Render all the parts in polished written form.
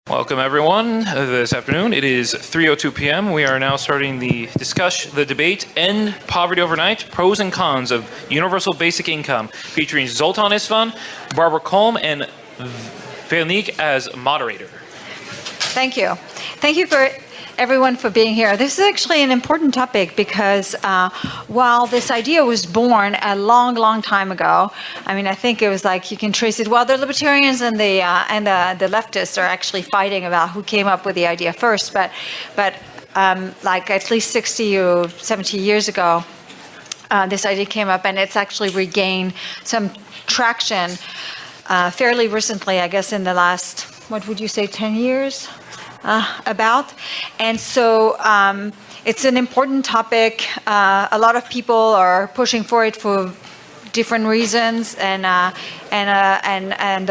Welcome everyone this afternoon. It is 3:02 p.m. We are now starting the debate, End Poverty Overnight, Pros and Cons of Universal Basic Income, featuring Zoltan Istvan, Barbara Kolm, and Veronique as moderator. Thank you. Thank you for everyone for being here. This is actually an important topic because while this idea was born a long, long time ago, I mean, I think it was like you can trace it. Well, the libertarians and the leftists are actually fighting about who came up with the idea first, but like at least 60 or 70 years ago, this idea came up, and it's actually regained some traction fairly recently, I guess in the last, what would you say, 10 years? About. And so it's an important topic. A lot of people are pushing for it for different reasons, and a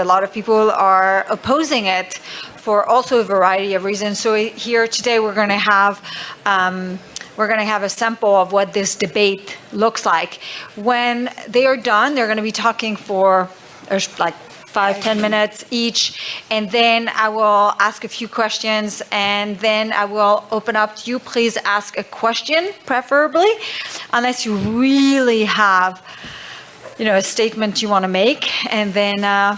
lot of people are opposing it for also a variety of reasons. So here today we're going to have a sample of what this debate looks like. When they are done, they're going to be talking for like 5-10 minutes each, and then I will ask a few questions, and then I will open up to you. Please ask a question, preferably, unless you really have, a statement you want to make, and then I'd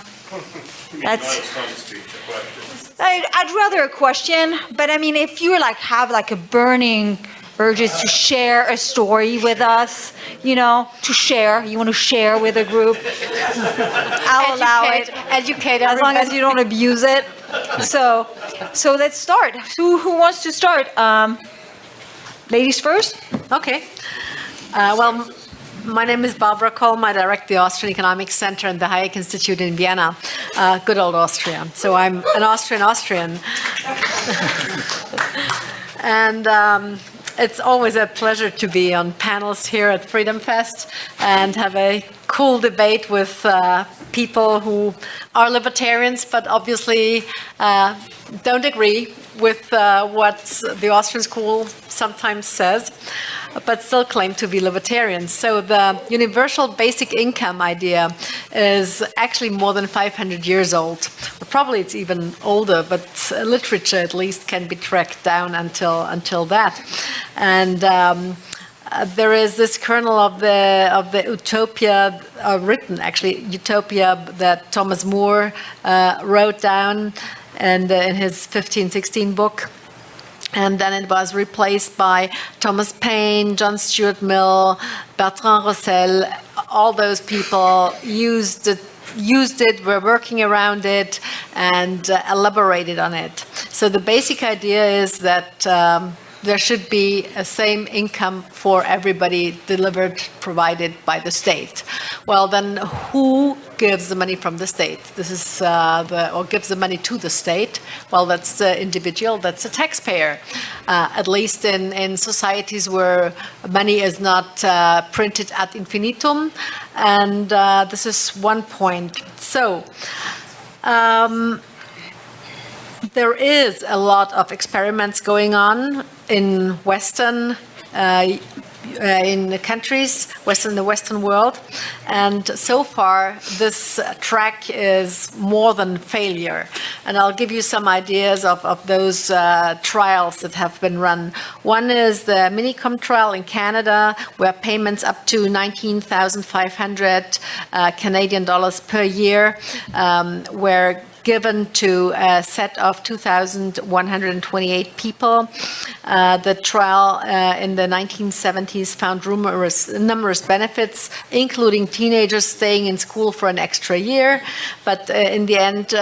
rather a question, but I mean, if you have a burning urges to share a story with us, you want to share with a group, I'll allow it. Educate as long as you don't abuse it. So let's start. Who wants to start? Ladies first? Okay. Well, my name is Barbara Kolm. I direct the Austrian Economic Center and the Hayek Institute in Vienna. Good old Austria. So I'm an Austrian. And it's always a pleasure to be on panels here at FreedomFest and have a cool debate with people who are libertarians, but obviously don't agree with what the Austrian school sometimes says, but still claim to be libertarians. So the universal basic income idea is actually more than 500 years old. Probably it's even older, but literature at least can be tracked down until that. And there is this kernel of the utopia, written actually, utopia that Thomas More wrote down and in his 1516 book. And then it was replaced by Thomas Paine, John Stuart Mill, Bertrand Russell. All those people used it, were working around it, and elaborated on it. So the basic idea is that there should be a same income for everybody provided by the state. Well, then who gives the money from the state? This is or gives the money to the state. Well, that's the individual, that's the taxpayer. At least in societies where money is not printed ad infinitum. And this is one point. So, there is a lot of experiments going on in Western in the countries, the Western world, and so far this track is more than failure. And I'll give you some ideas of those trials that have been run. One is the Minicom trial in Canada, where payments up to 19,500 Canadian dollars per year were given to a set of 2,128 people. The trial in the 1970s found numerous benefits, including teenagers staying in school for an extra year. But in the end,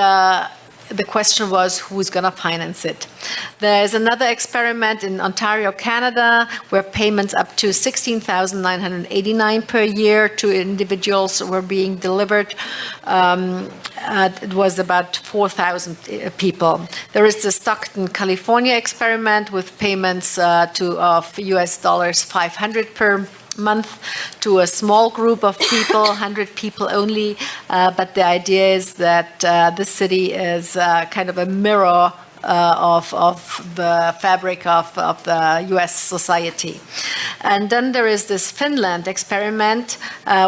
the question was who's going to finance it. There's another experiment in Ontario, Canada, where payments up to 16,989 per year to individuals were being delivered. It was about 4,000 people. There is the Stockton, California experiment with payments of US dollars 500 per month to a small group of people, 100 people only. But the idea is that this city is kind of a mirror of the fabric of the US society. And then there is this Finland experiment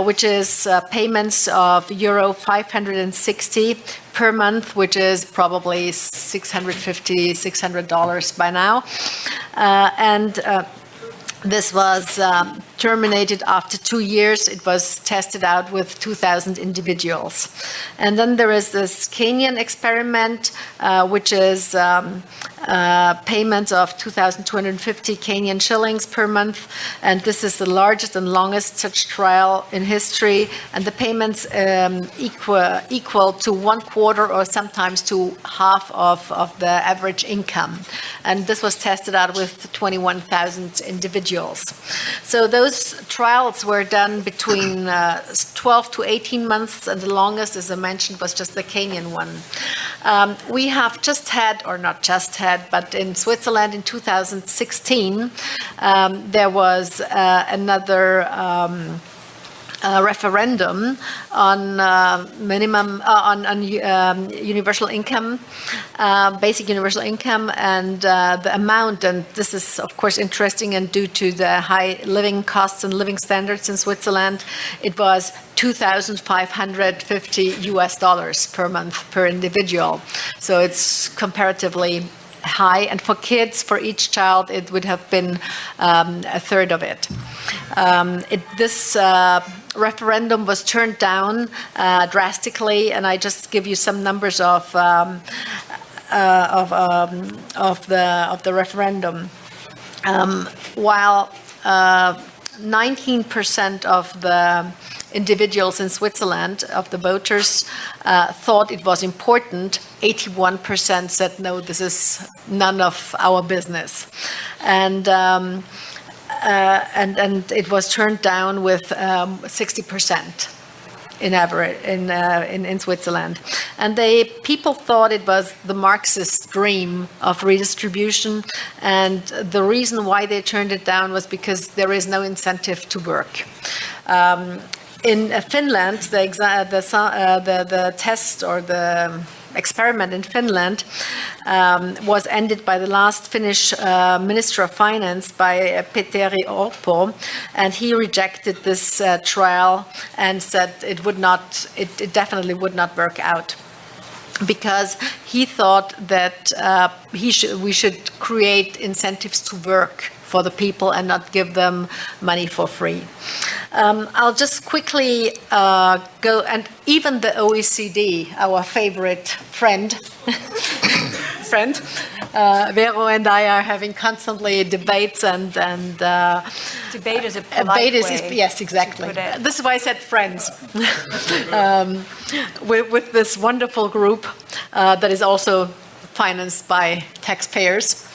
which is payments of euro 560 per month, which is probably $650, $600 by now. This was terminated after 2 years. It was tested out with 2,000 individuals. And then there is this Kenyan experiment, which is payments of 2,250 Kenyan shillings per month. And this is the largest and longest such trial in history. And the payments equal to 1/4 or sometimes to half of the average income. And this was tested out with 21,000 individuals. So those trials were done between 12 to 18 months, and the longest, as I mentioned, was just the Kenyan one. We have just had, or not just had, but in Switzerland in 2016, there was another referendum on universal income, basic universal income, and the amount. And this is, of course, interesting, and due to the high living costs and living standards in Switzerland, it was $2,550 per month per individual. So it's comparatively high, and for kids, for each child, it would have been a third of it. This referendum was turned down drastically, and I just give you some numbers of the referendum. While 19% of the individuals in Switzerland, of the voters, thought it was important, 81% said, no, this is none of our business. And it was turned down with 60% in average in Switzerland. And people thought it was the Marxist dream of redistribution, and the reason why they turned it down was because there is no incentive to work. In Finland, the test or the experiment in Finland was ended by the last Finnish Minister of Finance, by Petteri Orpo, and he rejected this trial and said it definitely would not work out, because he thought that we should create incentives to work for the people and not give them money for free. I'll just quickly go, and even the OECD, our favorite friend, Vero and I are having constantly debates and debate is a polite way. Yes, exactly. This is why I said friends. With this wonderful group that is also financed by taxpayers.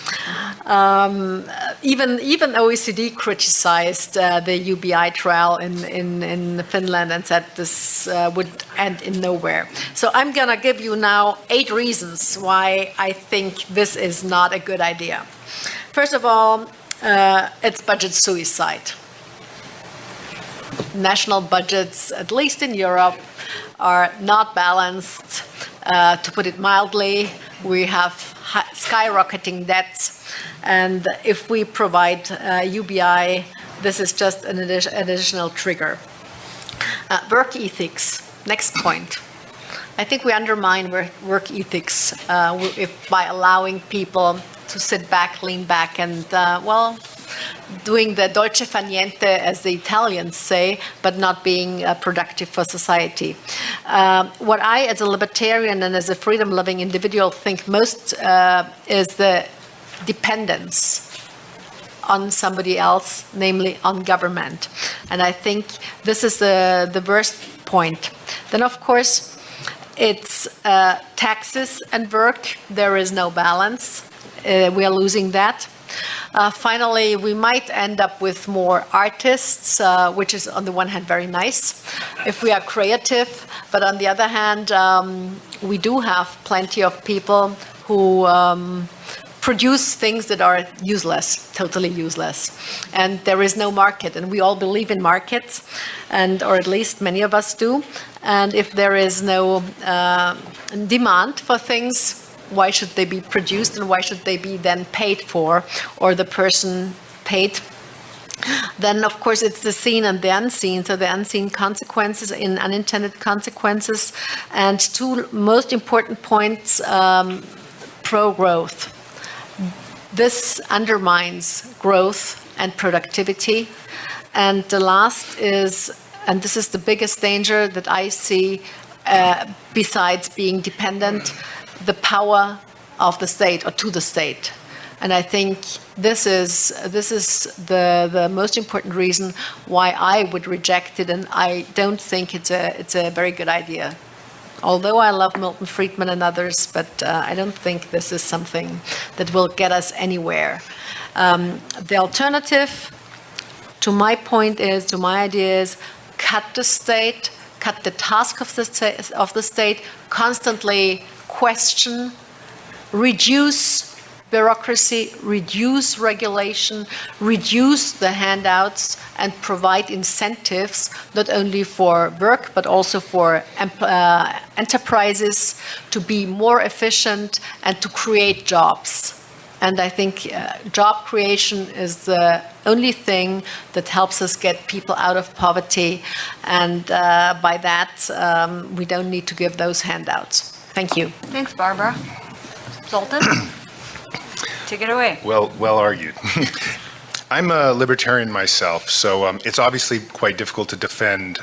Even OECD criticized the UBI trial in Finland and said this would end in nowhere. So I'm going to give you now 8 reasons why I think this is not a good idea. First of all, it's budget suicide. National budgets, at least in Europe, are not balanced. To put it mildly, we have skyrocketing debts, and if we provide UBI, this is just an additional trigger. Work ethics, next point. I think we undermine work ethics by allowing people to sit back, lean back, and doing the dolce fa niente, as the Italians say, but not being productive for society. What I, as a libertarian and as a freedom-loving individual, think most is the dependence on somebody else, namely on government. And I think this is the worst point. Then, of course, it's taxes and work. There is no balance. We are losing that. Finally, we might end up with more artists, which is on the one hand very nice if we are creative, but on the other hand, we do have plenty of people who produce things that are useless, totally useless. And there is no market, and we all believe in markets, or at least many of us do. And if there is no demand for things, why should they be produced, and why should they be then paid for, or the person paid Then, of course, it's the seen and the unseen. So the unseen consequences and unintended consequences. And two most important points, pro-growth. This undermines growth and productivity. And the last is, and this is the biggest danger that I see, besides being dependent, the power of the state or to the state. And I think this is the most important reason why I would reject it, and I don't think it's a very good idea. Although I love Milton Friedman and others, but I don't think this is something that will get us anywhere. The alternative, to my idea is cut the state, cut the task of the state, constantly question, reduce bureaucracy, reduce regulation, reduce the handouts, and provide incentives not only for work but also for enterprises to be more efficient and to create jobs. And I think job creation is the only thing that helps us get people out of poverty. And by that, we don't need to give those handouts. Thank you. Thanks, Barbara. Zoltan? Take it away. Well argued. I'm a libertarian myself, so it's obviously quite difficult to defend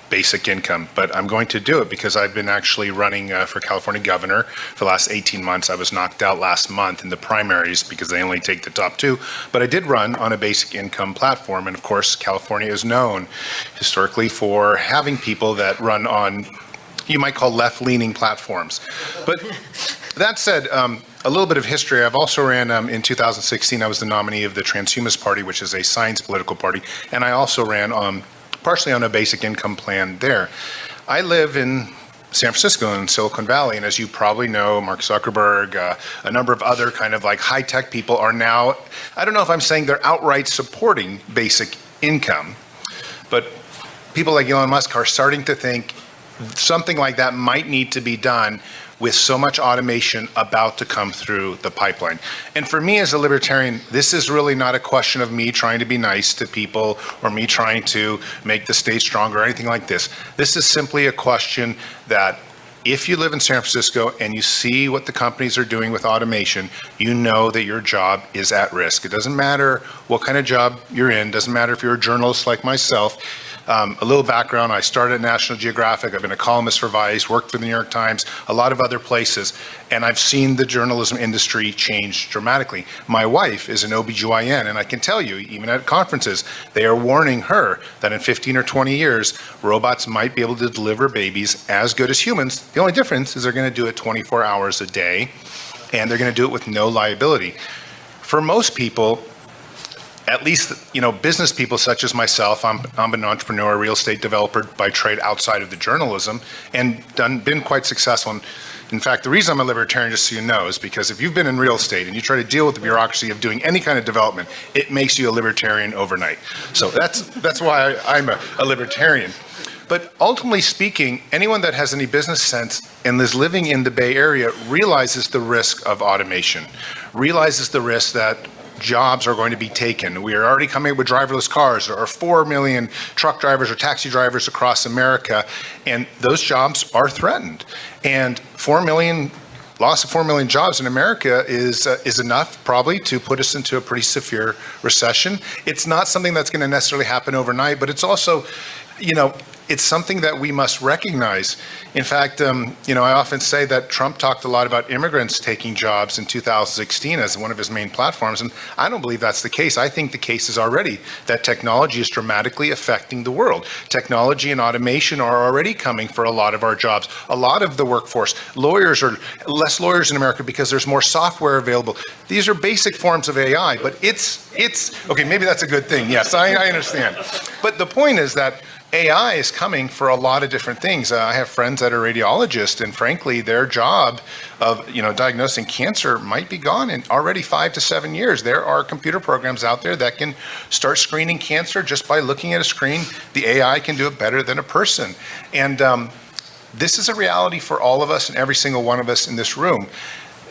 basic income, but I'm going to do it because I've been actually running for California governor for the last 18 months. I was knocked out last month in the primaries because they only take the top two, but I did run on a basic income platform, and of course California is known historically for having people that run on, you might call, left-leaning platforms. But that said, a little bit of history. I've also ran, in 2016, I was the nominee of the Transhumanist Party, which is a science political party, and I also ran partially on a basic income plan there. I live in San Francisco in Silicon Valley, and as you probably know, Mark Zuckerberg, a number of other kind of like high-tech people are now, I don't know if I'm saying they're outright supporting basic income, but people like Elon Musk are starting to think something like that might need to be done with so much automation about to come through the pipeline. And for me as a libertarian, this is really not a question of me trying to be nice to people or me trying to make the state stronger or anything like this. This is simply a question that if you live in San Francisco and you see what the companies are doing with automation, you know that your job is at risk. It doesn't matter what kind of job you're in, doesn't matter if you're a journalist like myself. A little background, I started at National Geographic, I've been a columnist for Vice, worked for the New York Times, a lot of other places, and I've seen the journalism industry change dramatically. My wife is an OBGYN, and I can tell you, even at conferences, they are warning her that in 15 or 20 years, robots might be able to deliver babies as good as humans. The only difference is they're going to do it 24 hours a day, and they're going to do it with no liability. For most people, at least, business people such as myself, I'm an entrepreneur, a real estate developer by trade outside of the journalism, and been quite successful. And in fact, the reason I'm a libertarian, just so you know, is because if you've been in real estate and you try to deal with the bureaucracy of doing any kind of development, it makes you a libertarian overnight. So that's why I'm a libertarian. But ultimately speaking, anyone that has any business sense and is living in the Bay Area realizes the risk of automation, realizes the risk that jobs are going to be taken. We are already coming up with driverless cars. There are 4 million truck drivers or taxi drivers across America, and those jobs are threatened. And loss of 4 million jobs in America is enough probably to put us into a pretty severe recession. It's not something that's going to necessarily happen overnight, but it's also, it's something that we must recognize. In fact, I often say that Trump talked a lot about immigrants taking jobs in 2016 as one of his main platforms, and I don't believe that's the case. I think the case is already that technology is dramatically affecting the world. Technology and automation are already coming for a lot of our jobs. A lot of the workforce, lawyers are less lawyers in America because there's more software available. These are basic forms of AI, but it's okay, maybe that's a good thing. Yes, I understand. But the point is that AI is coming for a lot of different things. I have friends that are radiologists, and frankly, their job of diagnosing cancer might be gone in already 5 to 7 years. There are computer programs out there that can start screening cancer just by looking at a screen. The AI can do it better than a person. And this is a reality for all of us and every single one of us in this room.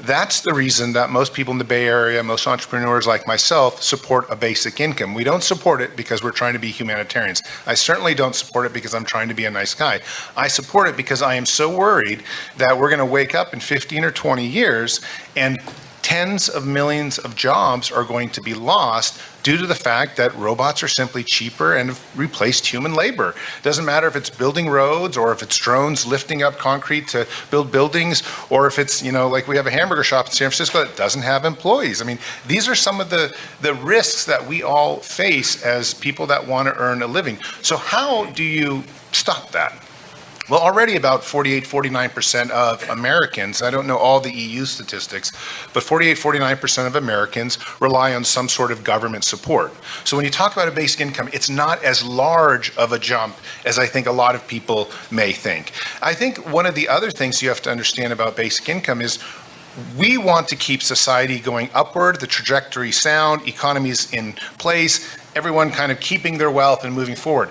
That's the reason that most people in the Bay Area, most entrepreneurs like myself, support a basic income. We don't support it because we're trying to be humanitarians. I certainly don't support it because I'm trying to be a nice guy. I support it because I am so worried that we're going to wake up in 15 or 20 years and tens of millions of jobs are going to be lost due to the fact that robots are simply cheaper and have replaced human labor. Doesn't matter if it's building roads or if it's drones lifting up concrete to build buildings, or if it's, like we have a hamburger shop in San Francisco that doesn't have employees. I mean, these are some of the risks that we all face as people that want to earn a living. So how do you stop that? Well, already about 49% of Americans, I don't know all the EU statistics, but 49% of Americans rely on some sort of government support. So when you talk about a basic income, it's not as large of a jump as I think a lot of people may think. I think one of the other things you have to understand about basic income is we want to keep society going upward, the trajectory sound, economies in place, everyone kind of keeping their wealth and moving forward.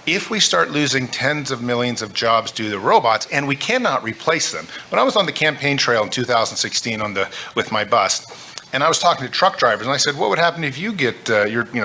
If we start losing tens of millions of jobs due to robots, and we cannot replace them. When I was on the campaign trail in 2016 with my bus, and I was talking to truck drivers, and I said, what would happen if you get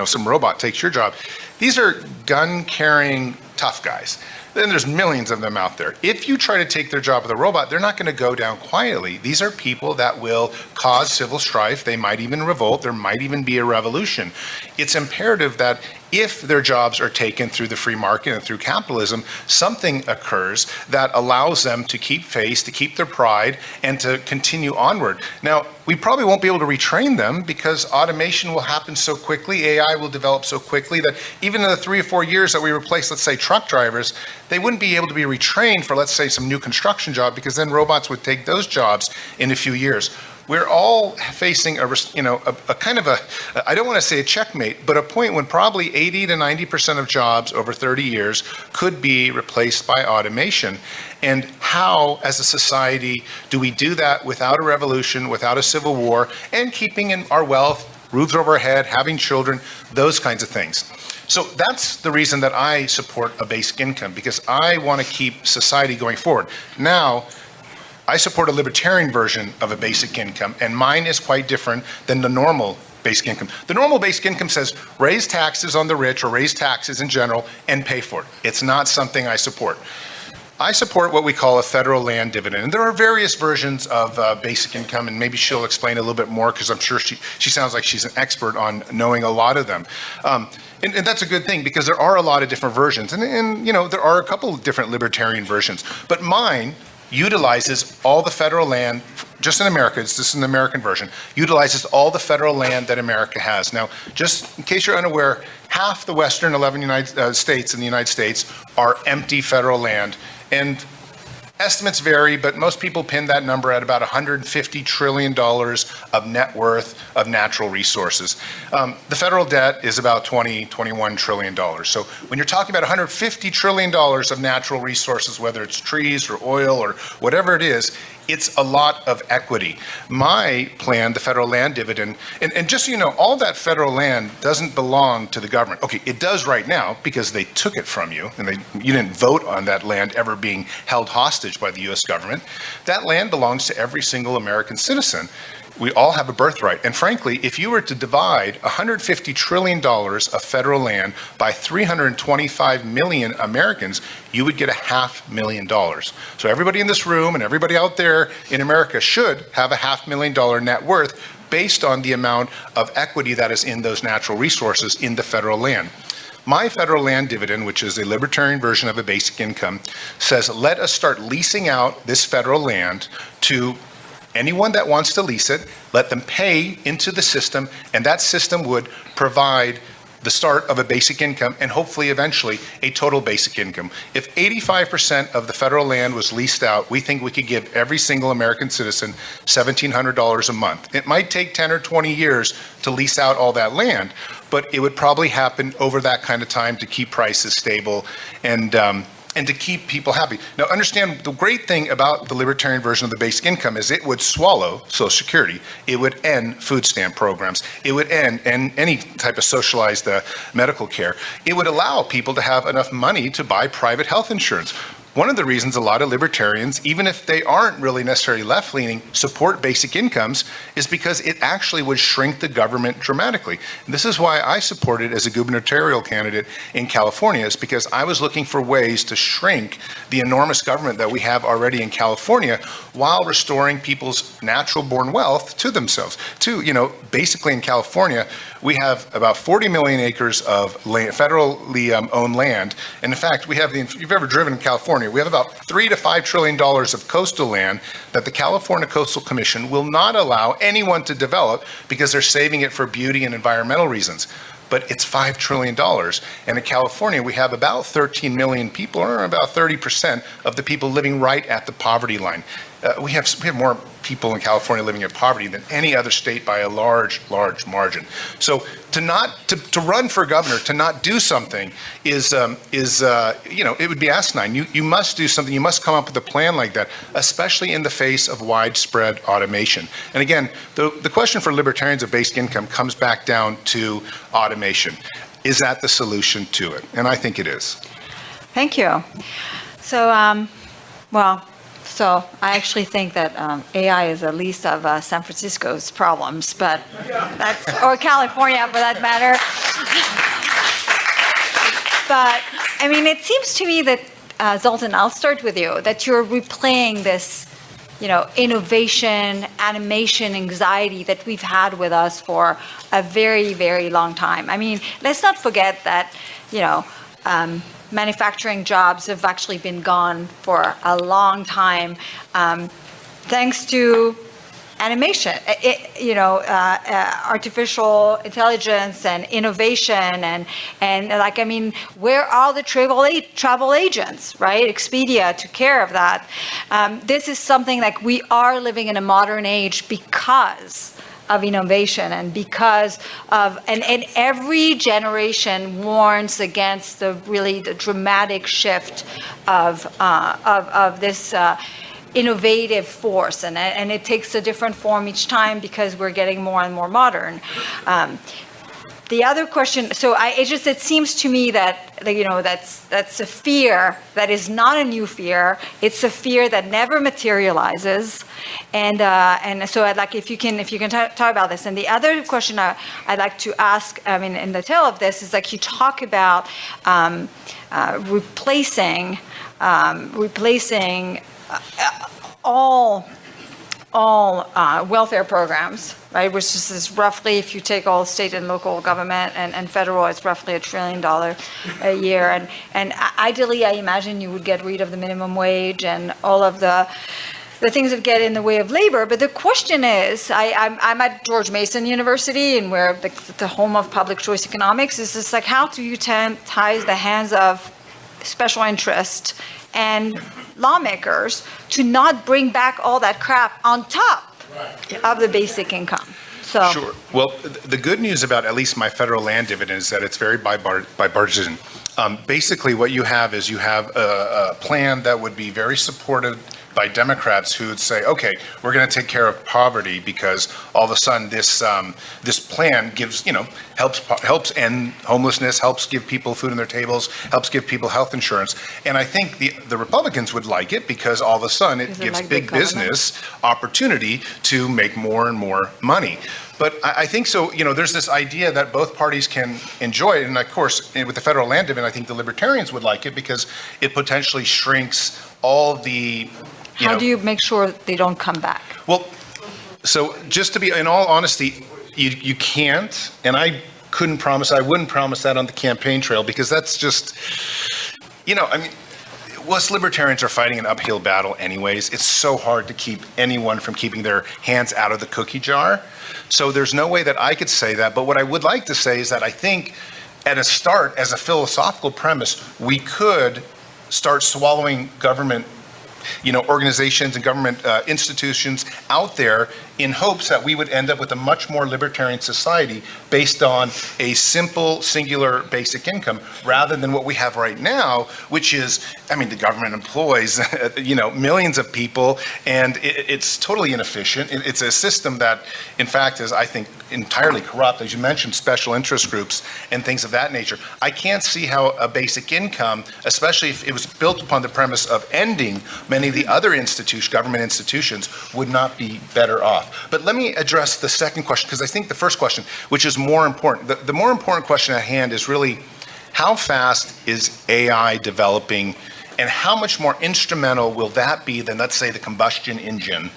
some robot takes your job? These are gun-carrying tough guys. Then there's millions of them out there. If you try to take their job with a robot, they're not going to go down quietly. These are people that will cause civil strife. They might even revolt. There might even be a revolution. It's imperative that if their jobs are taken through the free market and through capitalism, something occurs that allows them to keep face, to keep their pride, and to continue onward. Now, we probably won't be able to retrain them because automation will happen so quickly, AI will develop so quickly that even in the 3 or 4 years that we replace, let's say, truck drivers, they wouldn't be able to be retrained for, let's say, some new construction job, because then robots would take those jobs in a few years. We're all facing a kind of I don't want to say a checkmate, but a point when probably 80 to 90% of jobs over 30 years could be replaced by automation. And how, as a society, do we do that without a revolution, without a civil war, and keeping in our wealth, roofs over our head, having children, those kinds of things. So that's the reason that I support a basic income, because I want to keep society going forward. Now, I support a libertarian version of a basic income, and mine is quite different than the normal basic income. The normal basic income says raise taxes on the rich or raise taxes in general and pay for it. It's not something I support. I support what we call a federal land dividend. And there are various versions of basic income, and maybe she'll explain a little bit more because I'm sure she sounds like she's an expert on knowing a lot of them. And that's a good thing because there are a lot of different versions. And there are a couple of different libertarian versions. But mine utilizes all the federal land, just in America, this is an American version, utilizes all the federal land that America has. Now, just in case you're unaware, half the western 11 states in the United States are empty federal land. And estimates vary, but most people pin that number at about $150 trillion of net worth of natural resources. The federal debt is about $21 trillion. So when you're talking about $150 trillion of natural resources, whether it's trees or oil or whatever it is, it's a lot of equity. My plan, the federal land dividend, and just so you know, all that federal land doesn't belong to the government. Okay, it does right now because they took it from you, and you didn't vote on that land ever being held hostage by the US government. That land belongs to every single American citizen. We all have a birthright. And frankly, if you were to divide $150 trillion of federal land by 325 million Americans, you would get $500,000. So everybody in this room and everybody out there in America should have a $500,000 net worth based on the amount of equity that is in those natural resources in the federal land. My federal land dividend, which is a libertarian version of a basic income, says let us start leasing out this federal land to anyone that wants to lease it, let them pay into the system, and that system would provide the start of a basic income and hopefully eventually a total basic income. If 85% of the federal land was leased out, we think we could give every single American citizen $1,700 a month. It might take 10 or 20 years to lease out all that land, but it would probably happen over that kind of time to keep prices stable and to keep people happy. Now understand, the great thing about the libertarian version of the basic income is it would swallow Social Security. It would end food stamp programs. It would end any type of socialized medical care. It would allow people to have enough money to buy private health insurance. one of the reasons a lot of libertarians, even if they aren't really necessarily left-leaning, support basic incomes is because it actually would shrink the government dramatically. And this is why I supported as a gubernatorial candidate in California, is because I was looking for ways to shrink the enormous government that we have already in California while restoring people's natural-born wealth to themselves. Basically in California, we have about 40 million acres of land, federally owned land. And in fact, we have if you've ever driven in California, we have about $3 to $5 trillion of coastal land that the California Coastal Commission will not allow anyone to develop because they're saving it for beauty and environmental reasons. But it's $5 trillion. And in California, we have about 13 million people, or about 30% of the people living right at the poverty line. We have more people in California living in poverty than any other state by a large margin. So to run for governor, to not do something is it would be asinine. You must do something. You must come up with a plan like that, especially in the face of widespread automation. And again, the question for libertarians of basic income comes back down to automation. Is that the solution to it? And I think it is. Thank you. So I actually think that AI is the least of San Francisco's problems, or California for that matter. But I mean, it seems to me that Zoltan, I'll start with you, that you're replaying this, innovation, animation, anxiety that we've had with us for a very, very long time. I mean, let's not forget that, manufacturing jobs have actually been gone for a long time, thanks to animation, artificial intelligence and innovation, and where are the travel agents, right? Expedia took care of that. This is something like we are living in a modern age because of innovation and because of, and every generation warns against the dramatic shift of this innovative force, and it takes a different form each time because we're getting more and more modern. The other question, so it seems to me that that's a fear that is not a new fear. It's a fear that never materializes, and so I'd like if you can talk about this. And the other question I'd like to ask, in the tail of this, is you talk about replacing all welfare programs, right? Which is roughly, if you take all state and local government and federal, it's roughly $1 trillion a year. And ideally, I imagine you would get rid of the minimum wage and all of the things that get in the way of labor. But the question is, I'm at George Mason University, and we're the home of public choice economics. Is this how do you tie the hands of special interest and lawmakers to not bring back all that crap on top of the basic income? Sure. Well, the good news about at least my federal land dividend is that it's very bipartisan. Basically, what you have is a plan that would be very supported by Democrats who would say, okay, we're going to take care of poverty because all of a sudden this plan gives, helps end homelessness, helps give people food on their tables, helps give people health insurance. And I think the Republicans would like it because all of a sudden it gives big business opportunity to make more and more money. But I think so, there's this idea that both parties can enjoy it. And of course, with the federal land dividend, I think the libertarians would like it because it potentially shrinks all the How do you make sure they don't come back? Well, so just to be, in all honesty, you can't, and I wouldn't promise that on the campaign trail because that's just, us libertarians are fighting an uphill battle anyways. It's so hard to keep anyone from keeping their hands out of the cookie jar. So there's no way that I could say that. But what I would like to say is that I think at a start, as a philosophical premise, we could start swallowing government organizations and government institutions out there in hopes that we would end up with a much more libertarian society based on a simple, singular basic income, rather than what we have right now, which is, I mean, the government employs, millions of people, and it's totally inefficient. It's a system that, in fact, is, I think, entirely corrupt. As you mentioned, special interest groups and things of that nature. I can't see how a basic income, especially if it was built upon the premise of ending many of the other government institutions, would not be better off. But let me address the second question, because I think the first question, which is more important, the more important question at hand is really, how fast is AI developing, and how much more instrumental will that be than, let's say, the combustion engine?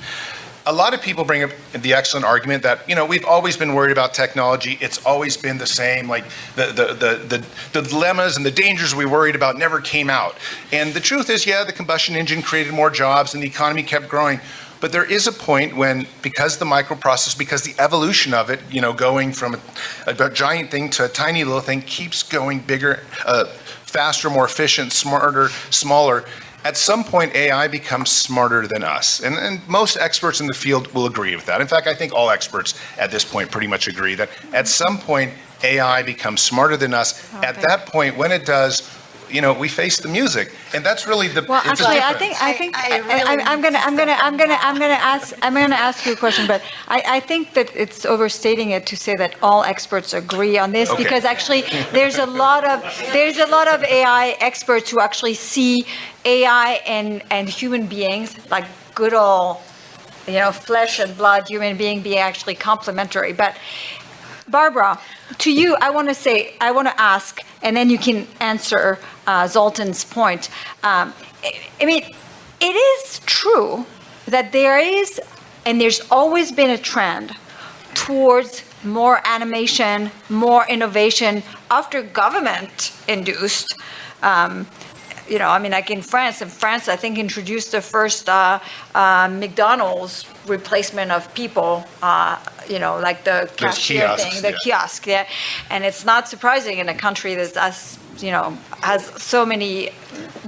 A lot of people bring up the excellent argument that, we've always been worried about technology. It's always been the same. Like the dilemmas and the dangers we worried about never came out. And the truth is, the combustion engine created more jobs and the economy kept growing. But there is a point when, because the microprocessor, because the evolution of it, going from a giant thing to a tiny little thing keeps going bigger, faster, more efficient, smarter, smaller. At some point, AI becomes smarter than us. And most experts in the field will agree with that. In fact, I think all experts at this point pretty much agree that at some point, AI becomes smarter than us. Okay. At that point, when it does, we face the music, and that's really the. Well, actually, I'm gonna ask you a question, but I think that it's overstating it to say that all experts agree on this, because actually there's a lot of AI experts who actually see AI and human beings, like good old, flesh and blood human being actually complementary. But Barbara, to you, I want to ask, and then you can answer Zoltan's point. It is true that there is, and there's always been a trend towards more animation, more innovation after government-induced. Like in France, I think introduced the first McDonald's replacement of people, like the cashier thing, the kiosk, And it's not surprising in a country that has so many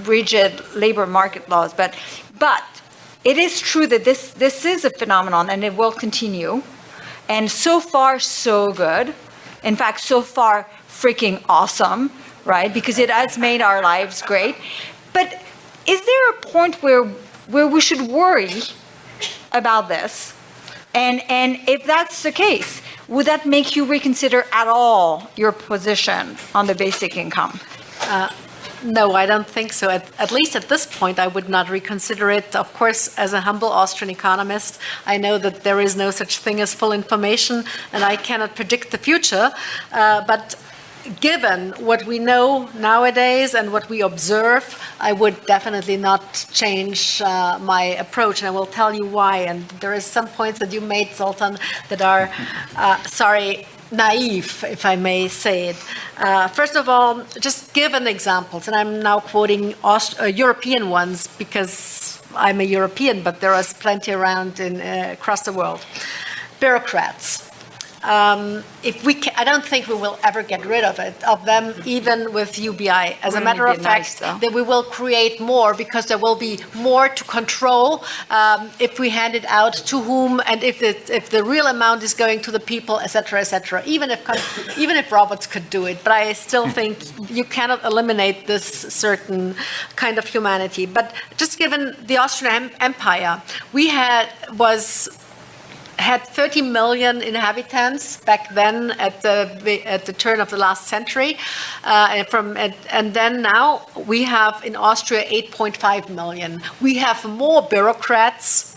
rigid labor market laws. But it is true that this is a phenomenon, and it will continue. And so far, so good. In fact, so far, freaking awesome. Right, because it has made our lives great. But is there a point where we should worry about this? And if that's the case, would that make you reconsider at all your position on the basic income? No, I don't think so. At least at this point, I would not reconsider it. Of course, as a humble Austrian economist, I know that there is no such thing as full information, and I cannot predict the future. But given what we know nowadays and what we observe, I would definitely not change my approach, and I will tell you why. And there is some points that you made, Zoltan, that are, naive, if I may say it. First of all, just given examples, and I'm now quoting European ones because I'm a European, but there is plenty around across the world. Bureaucrats. I don't think we will ever get rid of them, even with UBI. As a matter of fact, that we will create more, because there will be more to control if we hand it out to whom, and if the real amount is going to the people, etc., etc. Even if robots could do it, but I still think you cannot eliminate this certain kind of humanity. But just given the Austrian Empire, we had 30 million inhabitants back then at the turn of the last century, and then now we have in Austria 8.5 million. We have more bureaucrats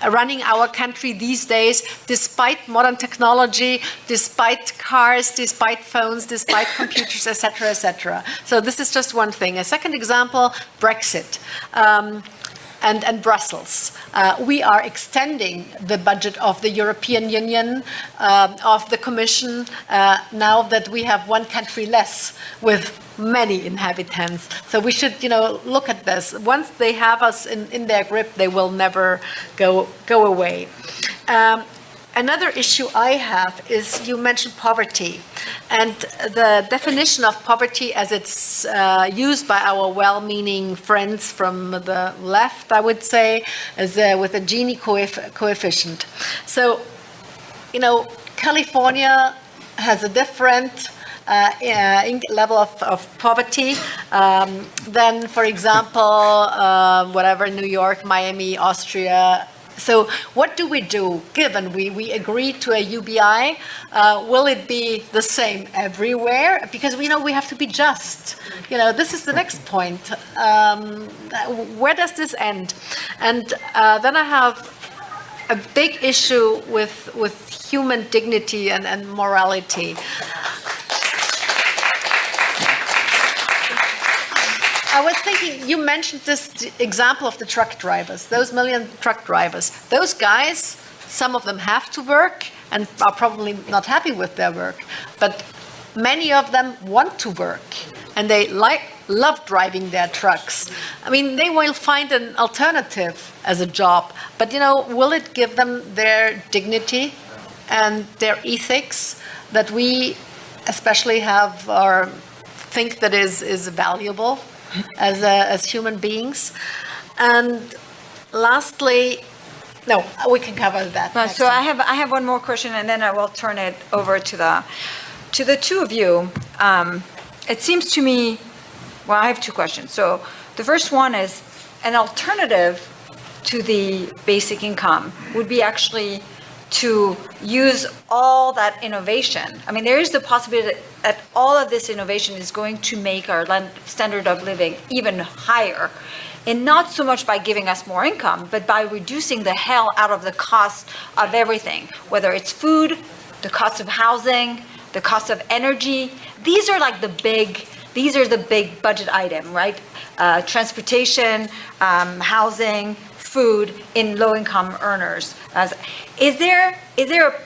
running our country these days, despite modern technology, despite cars, despite phones, despite computers, etc., etc. So this is just one thing. A second example: Brexit. And Brussels. We are extending the budget of the European Union, of the Commission, now that we have one country less with many inhabitants. So we should, look at this. Once they have us in their grip, they will never go away. another issue I have is you mentioned poverty, and the definition of poverty as it's used by our well-meaning friends from the left, I would say, is with a Gini coefficient. So, California has a different level of poverty than, for example, New York, Miami, Austria. So what do we do, given we agreed to a UBI? Will it be the same everywhere? Because we have to be just. This is the next point. Where does this end? And then I have a big issue with human dignity and morality. I was thinking, you mentioned this example of the truck drivers, those million truck drivers. Those guys, some of them have to work and are probably not happy with their work, but many of them want to work and they love driving their trucks. I mean, they will find an alternative as a job, but will it give them their dignity and their ethics that we especially have or think that is valuable as human beings? And lastly, no, we can cover that. So I have one more question, and then I will turn it over to the two of you. It seems to me, I have two questions. So the first one is, an alternative to the basic income would be actually to use all that innovation. I mean, there is the possibility that all of this innovation is going to make our standard of living even higher. And not so much by giving us more income, but by reducing the hell out of the cost of everything, whether it's food, the cost of housing, the cost of energy. These are the big budget item, right? Transportation, housing, food in low-income earners. Is there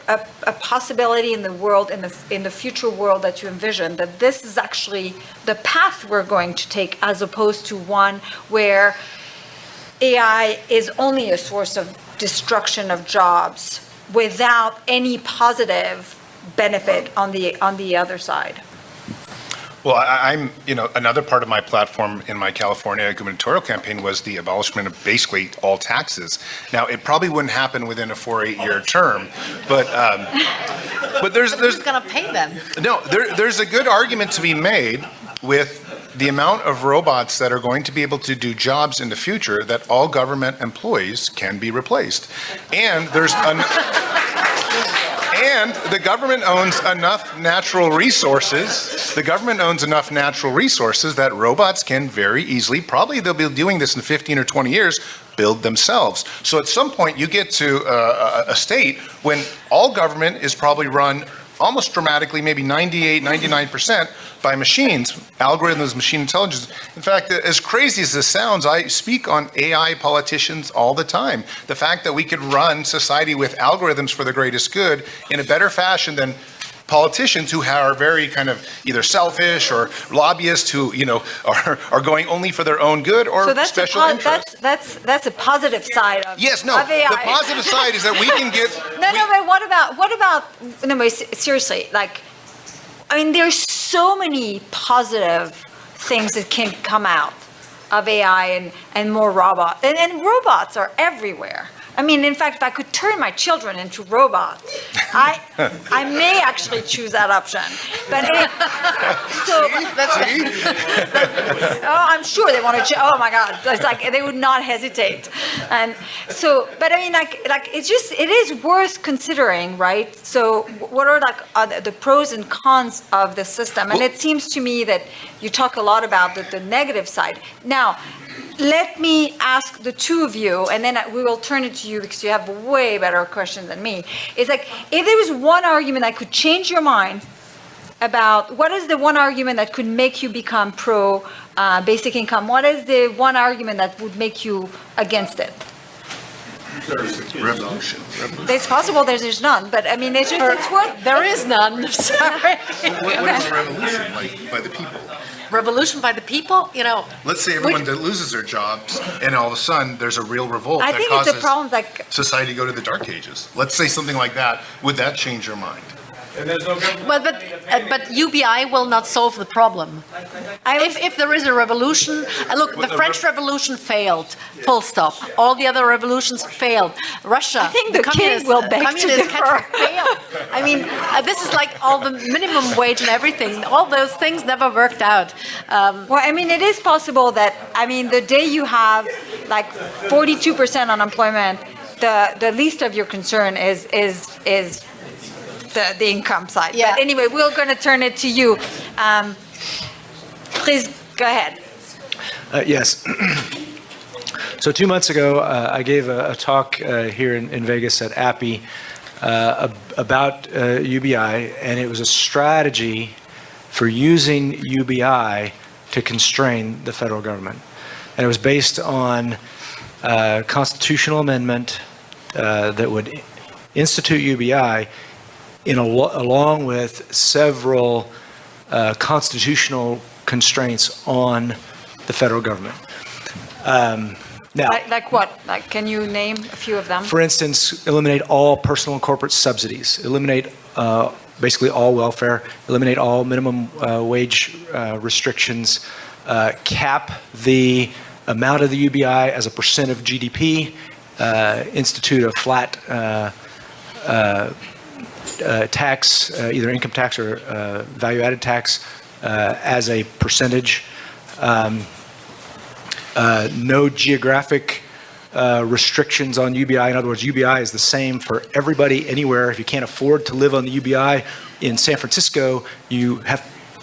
a possibility in the world, in the future world that you envision, that this is actually the path we're going to take, as opposed to one where AI is only a source of destruction of jobs without any positive benefit on the other side? Well, I'm, another part of my platform in my California gubernatorial campaign was the abolishment of basically all taxes. Now, it probably wouldn't happen within a 4 or 8 year term, but there's who's going to pay them? No, there's a good argument to be made with the amount of robots that are going to be able to do jobs in the future, that all government employees can be replaced. And and the government owns enough natural resources. The government owns enough natural resources that robots can very easily, probably they'll be doing this in 15 or 20 years, build themselves. So at some point you get to a state when all government is probably run almost dramatically, maybe 98, 99% by machines, algorithms, machine intelligence. In fact, as crazy as this sounds, I speak on AI politicians all the time. The fact that we could run society with algorithms for the greatest good in a better fashion than politicians who are very kind of either selfish or lobbyists who, are going only for their own good or special interests. That's a positive side of Yes, no. Of AI. The positive side is that we can get. But what about? No, but seriously, there's so many positive things that can come out of AI and more robots, and robots are everywhere. I mean, in fact, if I could turn my children into robots, I may actually choose that option. But I'm sure they want to. Oh my God, it's like they would not hesitate. And so, but I mean, it is worth considering, right? So, what are the pros and cons of the system? And it seems to me that you talk a lot about the negative side. Now, let me ask the two of you, and then we will turn it to you because you have a way better question than me. It's like, if there was one argument that could change your mind about what is the one argument that could make you become pro basic income, what is the one argument that would make you against it? Revolution. It's possible there's none, but I mean, it's worth. There is none. Sorry. What is revolution like by the people? revolution by the people, Let's say everyone that loses their jobs, and all of a sudden there's a real revolt I that think causes it's a problem like society to go to the dark ages. Let's say something like that. Would that change your mind? but UBI will not solve the problem. If there is a revolution, look, the French Revolution failed, full stop. All the other revolutions failed. Russia, I think the king will beg to communist differ. country failed. I mean, this is like all the minimum wage and everything. All those things never worked out. Well, I mean, it is possible that, I mean, the day you have like 42% unemployment, the least of your concern is the income side. Yeah. But anyway, we're going to turn it to you. Please go ahead. Yes. So 2 months ago, I gave a talk here in Vegas at API about UBI, and it was a strategy for using UBI to constrain the federal government. And it was based on a constitutional amendment that would institute UBI along with several constitutional constraints on the federal government. Now, Like what? Like, can you name a few of them? for instance, eliminate all personal and corporate subsidies, eliminate basically all welfare, eliminate all minimum wage restrictions, cap the amount of the UBI as a percent of GDP, institute a flat tax, either income tax or value-added tax as a percentage. No geographic restrictions on UBI. In other words, UBI is the same for everybody anywhere. If you can't afford to live on the UBI in San Francisco, you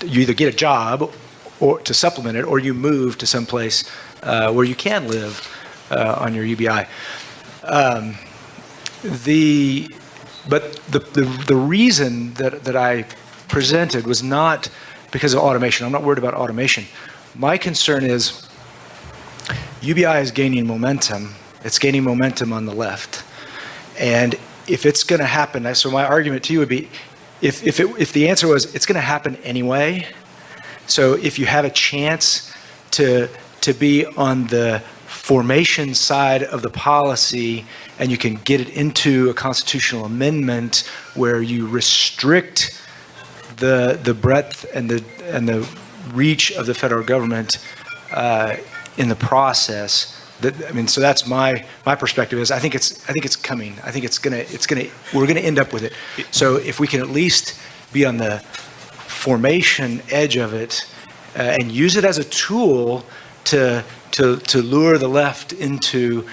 either get a job or to supplement it, or you move to some place where you can live on your UBI. But the reason that I presented was not because of automation. I'm not worried about automation. My concern is UBI is gaining momentum. It's gaining momentum on the left. And if it's going to happen, so my argument to you would be, if the answer was it's going to happen anyway, so if you have a chance to be on the formation side of the policy and you can get it into a constitutional amendment where you restrict the breadth and the reach of the federal government in the process. So that's my perspective is I think it's coming. I think we're gonna end up with it. So if we can at least be on the formation edge of it and use it as a tool to lure the left into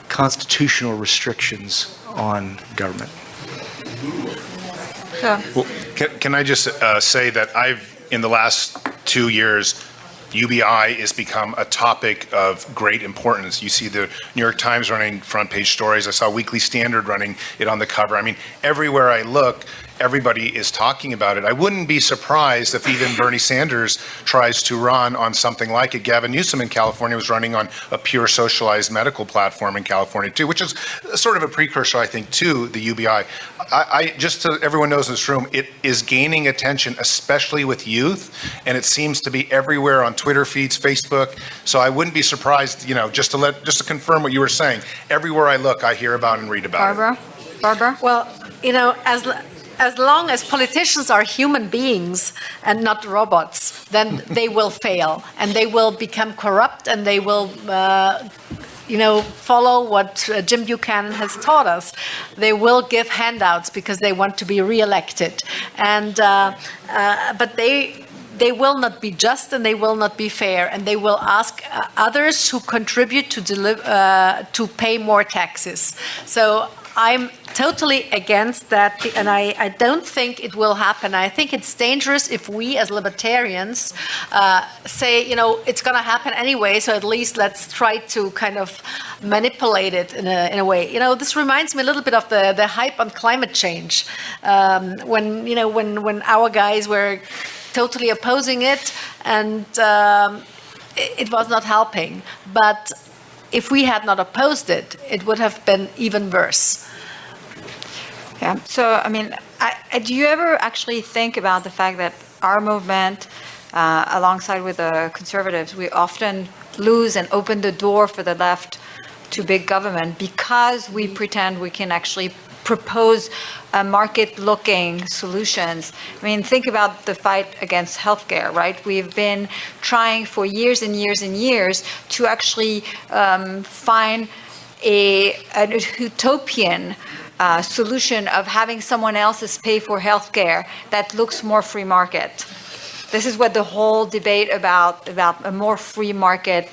constitutional restrictions on government. Well, can I just say that in the last 2 years, UBI has become a topic of great importance. You see the New York Times running front page stories. I saw Weekly Standard running it on the cover. I mean, everywhere I look, everybody is talking about it. I wouldn't be surprised if even Bernie Sanders tries to run on something like it. Gavin Newsom in California was running on a pure socialized medical platform in California too, which is sort of a precursor, I think, to the UBI. I just so everyone knows in this room, it is gaining attention, especially with youth, and it seems to be everywhere on Twitter feeds, Facebook. So I wouldn't be surprised, just to confirm what you were saying. Everywhere I look, I hear about and read about it. Barbara? Well, as long as politicians are human beings and not robots, then they will fail and they will become corrupt and they will, follow what Jim Buchanan has taught us. They will give handouts because they want to be reelected, but they will not be just and they will not be fair, and they will ask others who contribute to pay more taxes. So I'm totally against that, and I don't think it will happen. I think it's dangerous if we as libertarians say, it's going to happen anyway, so at least let's try to kind of manipulate it in a way. This reminds me a little bit of the hype on climate change, when our guys were totally opposing it, and it was not helping. But if we had not opposed it, it would have been even worse. Yeah. So, do you ever actually think about the fact that our movement alongside with the conservatives, we often lose and open the door for the left to big government because we pretend we can actually propose market-looking solutions. I mean, think about the fight against healthcare, right? We've been trying for years and years and years to actually find an utopian solution of having someone else's pay for healthcare that looks more free market. This is what the whole debate about a more free market,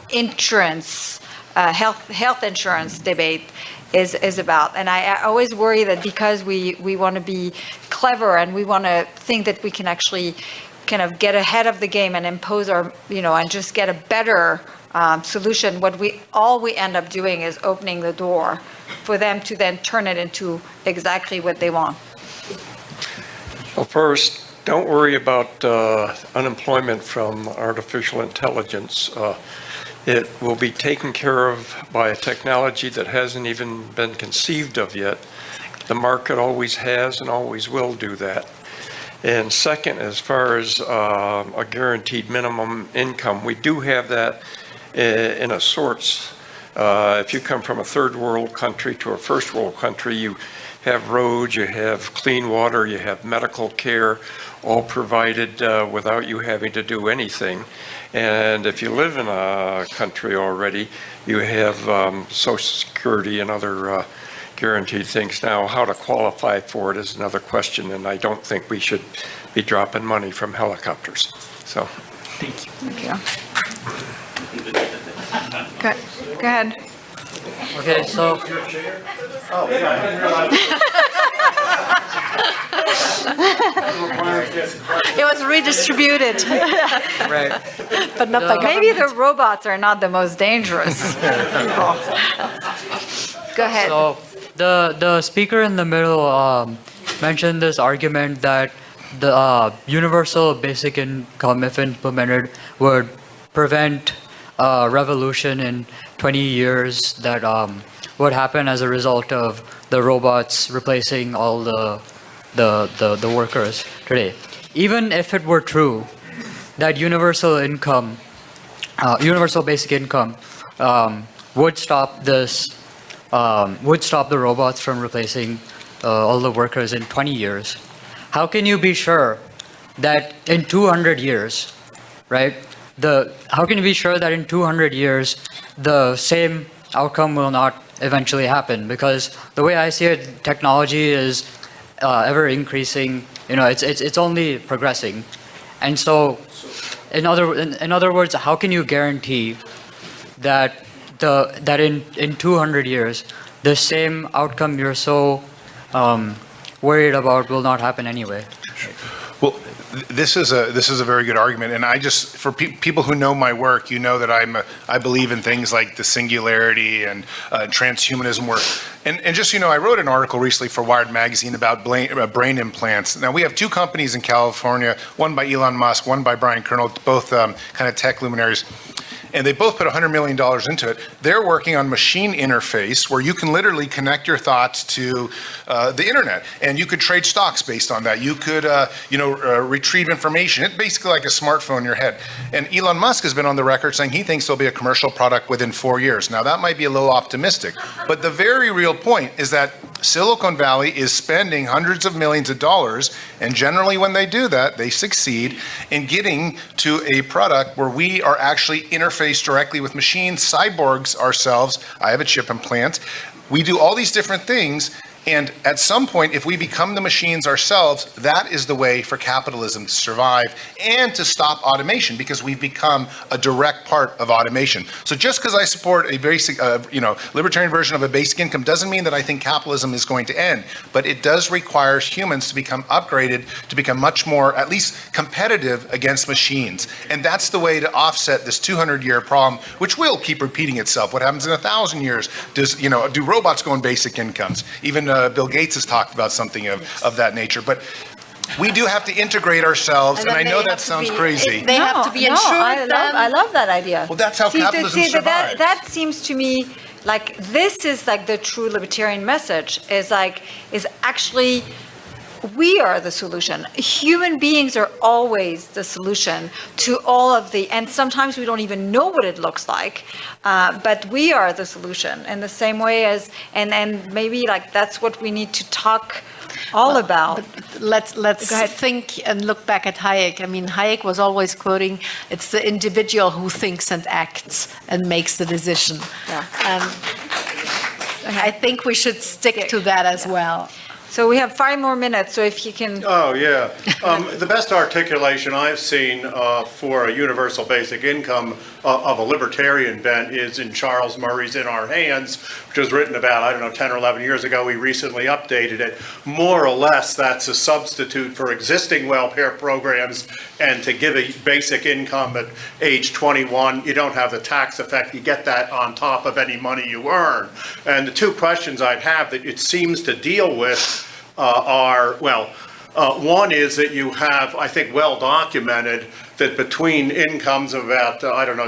insurance, health insurance debate is about. And I always worry that because we want to be clever and we want to think that we can actually kind of get ahead of the game and impose our, and just get a better solution, all we end up doing is opening the door for them to then turn it into exactly what they want. Well, first, don't worry about unemployment from artificial intelligence. It will be taken care of by a technology that hasn't even been conceived of yet. The market always has and always will do that. And second, as far as a guaranteed minimum income, we do have that in a sorts. If you come from a third world country to a first world country, you have roads, you have clean water, you have medical care, all provided without you having to do anything. And if you live in a country already, you have Social Security and other guaranteed things. Now, how to qualify for it is another question, and I don't think we should be dropping money from helicopters. So, Thank you. Go ahead. Okay, so It was redistributed, right. but not by Maybe government. the robots are not the most dangerous people. Go ahead. So the speaker in the middle mentioned this argument that the universal basic income, if implemented, would prevent revolution in 20 years that would happen as a result of the robots replacing all the workers today. Even if it were true that universal basic income would stop this, would stop the robots from replacing all the workers in 20 years, how can you be sure that in 200 years, right? How can you be sure that in 200 years the same outcome will not eventually happen? Because the way I see it, technology is ever increasing. It's only progressing, and so in other words, how can you guarantee that in 200 years the same outcome you're so worried about will not happen anyway? Well, this is a very good argument, and for people who know my work, that I believe in things like the singularity and transhumanism work, and just I wrote an article recently for Wired magazine about brain implants. Now we have two companies in California, one by Elon Musk, one by Brian Kernel, both kind of tech luminaries. And they both put $100 million into it. They're working on machine interface where you can literally connect your thoughts to the internet, and you could trade stocks based on that. You could, retrieve information. It's basically like a smartphone in your head. And Elon Musk has been on the record saying he thinks there'll be a commercial product within 4 years. Now that might be a little optimistic, but the very real point is that Silicon Valley is spending hundreds of millions of dollars, and generally when they do that, they succeed in getting to a product where we are actually interfaced directly with machines, cyborgs ourselves. I have a chip implant. We do all these different things, and at some point, if we become the machines ourselves, that is the way for capitalism to survive and to stop automation, because we've become a direct part of automation. So just because I support a basic, libertarian version of a basic income doesn't mean that I think capitalism is going to end, but it does require humans to become upgraded, to become much more, at least competitive against machines. And that's the way to offset this 200-year problem, which will keep repeating itself. What happens in 1,000 years? Do robots go on basic incomes? Even Bill Gates has talked about something of that nature. But we do have to integrate ourselves, and I know that sounds crazy. They have to be insured. I love that idea. Well, that's how capitalism survives. That seems to me like this is like the true libertarian message is actually we are the solution. Human beings are always the solution to all of the, and sometimes we don't even know what it looks like, but we are the solution in the same way as, and maybe like that's what we need to talk all about. Let's think and look back at Hayek. I mean, Hayek was always quoting, it's the individual who thinks and acts and makes the decision. Yeah. I think we should stick to that as well. So we have 5 more minutes, so if you can. Oh, yeah. The best articulation I've seen for a universal basic income of a libertarian bent is in Charles Murray's In Our Hands, which was written about, 10 or 11 years ago. We recently updated it. More or less, that's a substitute for existing welfare programs, and to give a basic income at age 21, you don't have the tax effect. You get that on top of any money you earn. And the 2 questions I'd have that it seems to deal with are, one is that you have, I think, well documented that between incomes of about,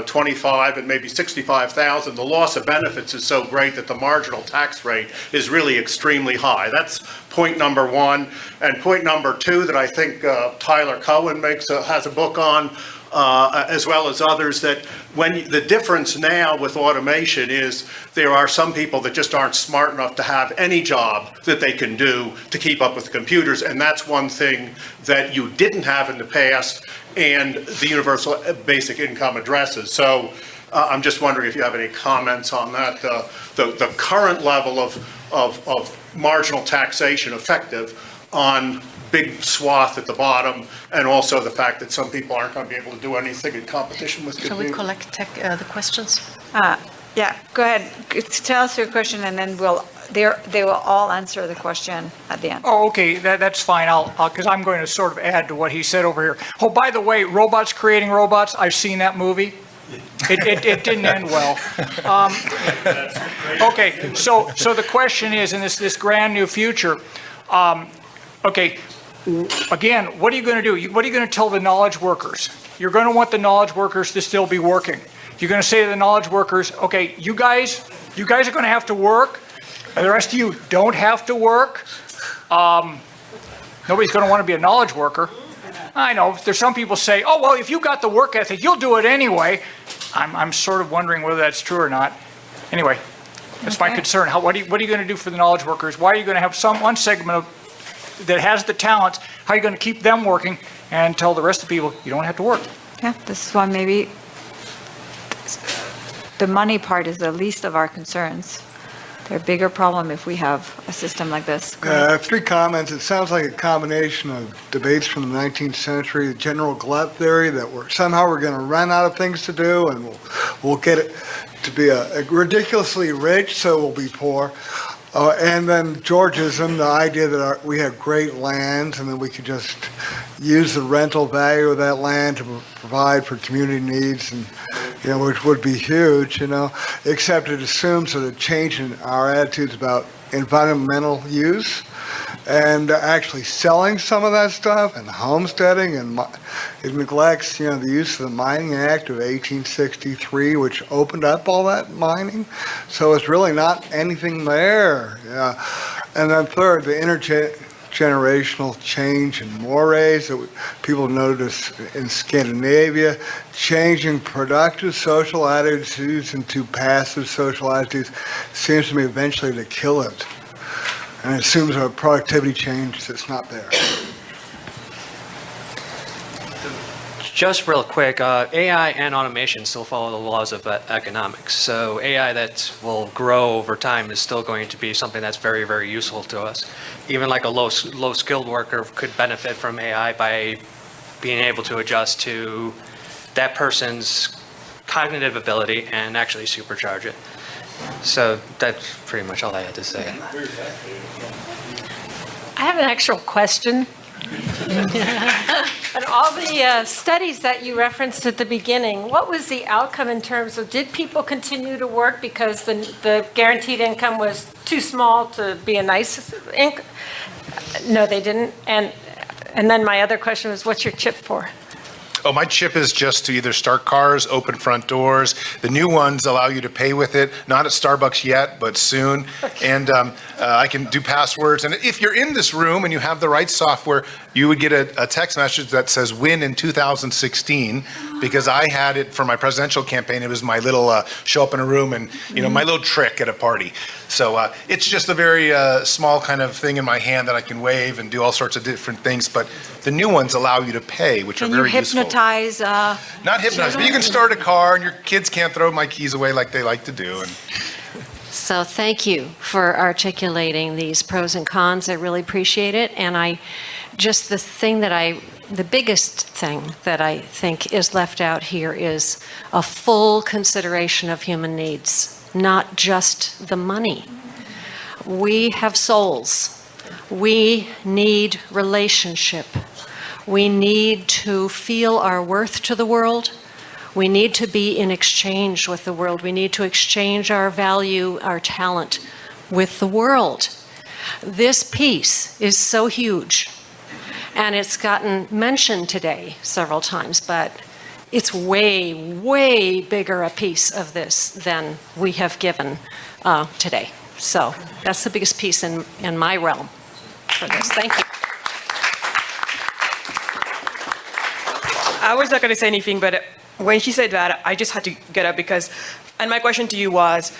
25 and maybe 65,000, the loss of benefits is so great that the marginal tax rate is really extremely high. That's point number 1. And point number 2 that I think Tyler Cohen has a book on, as well as others, that when the difference now with automation is there are some people that just aren't smart enough to have any job that they can do to keep up with the computers, and that's one thing that you didn't have in the past and the universal basic income addresses. So I'm just wondering if you have any comments on that, the current level of marginal taxation effective on big swath at the bottom, and also the fact that some people aren't going to be able to do anything in competition with Shall we collect the questions? Yeah, go ahead. Tell us your question, and then they will all answer the question at the end. Oh, okay, that's fine. Because I'm going to sort of add to what he said over here. Oh, by the way, robots creating robots. I've seen that movie. It didn't end well. Okay, so the question is, in this grand new future, okay, again, what are you going to do? What are you going to tell the knowledge workers? You're going to want the knowledge workers to still be working. You're going to say to the knowledge workers, okay, you guys are going to have to work. The rest of you don't have to work. Nobody's going to want to be a knowledge worker. I know there's some people say, oh, well, if you got the work ethic, you'll do it anyway. I'm sort of wondering whether that's true or not. Anyway, that's my concern. What are you going to do for the knowledge workers? Why are you going to have one segment that has the talents? How are you going to keep them working and tell the rest of the people you don't have to work? Yeah, this is why maybe the money part is the least of our concerns. They're a bigger problem if we have a system like this. 3 comments. It sounds like a combination of debates from the 19th century, the general glut theory that we're going to run out of things to do, and we'll get it to be a ridiculously rich, so we'll be poor. And then Georgism, the idea that we have great lands and then we could just use the rental value of that land to provide for community needs, and which would be huge, except it assumes that a change in our attitudes about environmental use and actually selling some of that stuff and homesteading, and it neglects, the use of the Mining Act of 1863, which opened up all that mining. So it's really not anything there. Yeah. And then third, the intergenerational change in mores that people notice in Scandinavia, changing productive social attitudes into passive social attitudes seems to me eventually to kill it. And it assumes a productivity change that's not there. Just real quick, AI and automation still follow the laws of economics. So AI that will grow over time is still going to be something that's very, very useful to us. Even like a low-skilled worker could benefit from AI by being able to adjust to that person's cognitive ability and actually supercharge it. So that's pretty much all I had to say. I have an actual question. And all the studies that you referenced at the beginning, what was the outcome in terms of, did people continue to work because the guaranteed income was too small to be a nice income? No, they didn't. And then my other question was, what's your chip for? Oh, my chip is just to either start cars, open front doors. The new ones allow you to pay with it, not at Starbucks yet, but soon. Okay. And I can do passwords. And if you're in this room and you have the right software, you would get a text message that says win in 2016, because I had it for my presidential campaign. It was my little show up in a room and, my little trick at a party. So it's just a very small kind of thing in my hand that I can wave and do all sorts of different things. But the new ones allow you to pay, which are very useful. Can you hypnotize? Not hypnotize, but you can start a car and your kids can't throw my keys away like they like to do. And So thank you for articulating these pros and cons. I really appreciate it. And the biggest thing that I think is left out here is a full consideration of human needs, not just the money. We have souls. We need relationship. We need to feel our worth to the world. We need to be in exchange with the world. We need to exchange our value, our talent with the world. This piece is so huge, and it's gotten mentioned today several times, but it's way, way bigger a piece of this than we have given today. So that's the biggest piece in my realm for this. Thank you. I was not going to say anything, but when she said that, I just had to get up because, and my question to you was,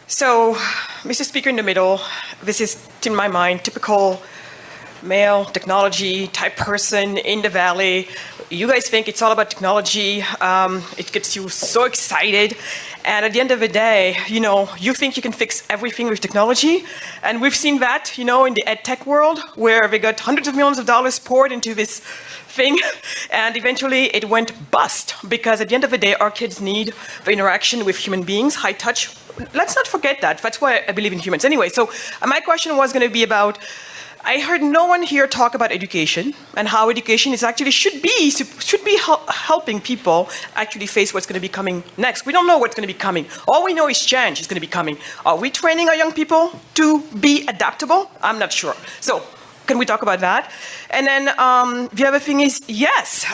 so, Mr. Speaker in the middle, this is, in my mind, typical male technology type person in the Valley. You guys think it's all about technology. It gets you so excited. And at the end of the day, you think you can fix everything with technology. And we've seen that, in the ed tech world, where they got hundreds of millions of dollars poured into this thing, and eventually it went bust, because at the end of the day, our kids need the interaction with human beings, high touch. Let's not forget that. That's why I believe in humans. Anyway, so my question was going to be about, I heard no one here talk about education and how education is actually should be helping people actually face what's going to be coming next. We don't know what's going to be coming. All we know is change is going to be coming. Are we training our young people to be adaptable? I'm not sure. So can we talk about that? And then the other thing is, yes,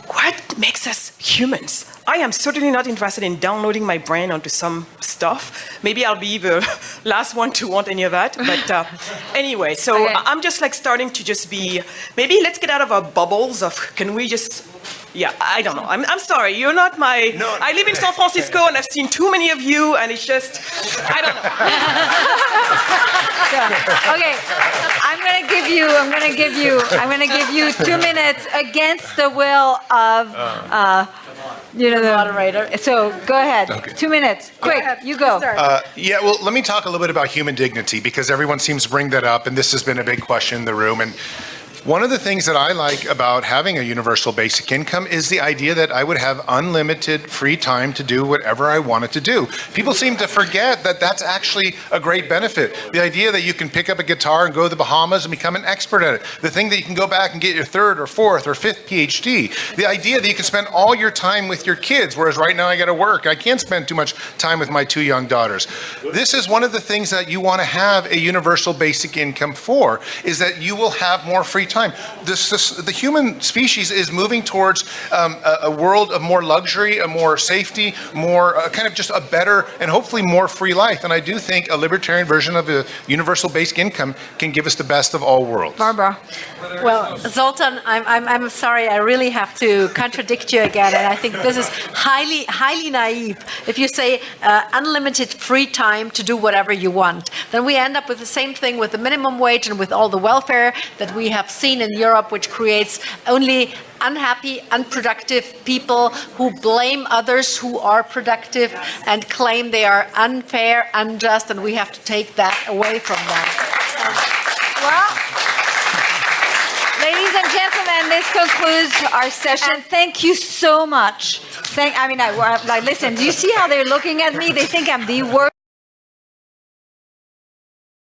what makes us humans? I am certainly not interested in downloading my brain onto some stuff. Maybe I'll be the last one to want any of that. But anyway, so okay. I'm just starting to just be, maybe let's get out of our bubbles of, can we just, yeah, I don't know. I'm sorry, you're not my, no. I live in San Francisco and I've seen too many of you and it's just, I don't know. Okay, I'm gonna give you 2 minutes against the will of, the moderator. So go ahead, okay. 2 minutes, quick, you go. Yeah, well, let me talk a little bit about human dignity, because everyone seems to bring that up, and this has been a big question in the room. And one of the things that I like about having a universal basic income is the idea that I would have unlimited free time to do whatever I wanted to do. People seem to forget that that's actually a great benefit. The idea that you can pick up a guitar and go to the Bahamas and become an expert at it. The thing that you can go back and get your third or fourth or fifth PhD. The idea that you can spend all your time with your kids, whereas right now I got to work. I can't spend too much time with my 2 young daughters. This is one of the things that you want to have a universal basic income for, is that you will have more free time. The human species is moving towards a world of more luxury, a more safety, more kind of just a better and hopefully more free life. And I do think a libertarian version of a universal basic income can give us the best of all worlds. Barbara. Well, Zoltan, I'm sorry, I really have to contradict you again, and I think this is highly naive. If you say unlimited free time to do whatever you want, then we end up with the same thing with the minimum wage and with all the welfare that we have seen in Europe, which creates only unhappy, unproductive people who blame others who are productive and claim they are unfair, unjust, and we have to take that away from them. Well, ladies and gentlemen, this concludes our session. Thank you so much. Listen, do you see how they're looking at me? They think I'm the worst.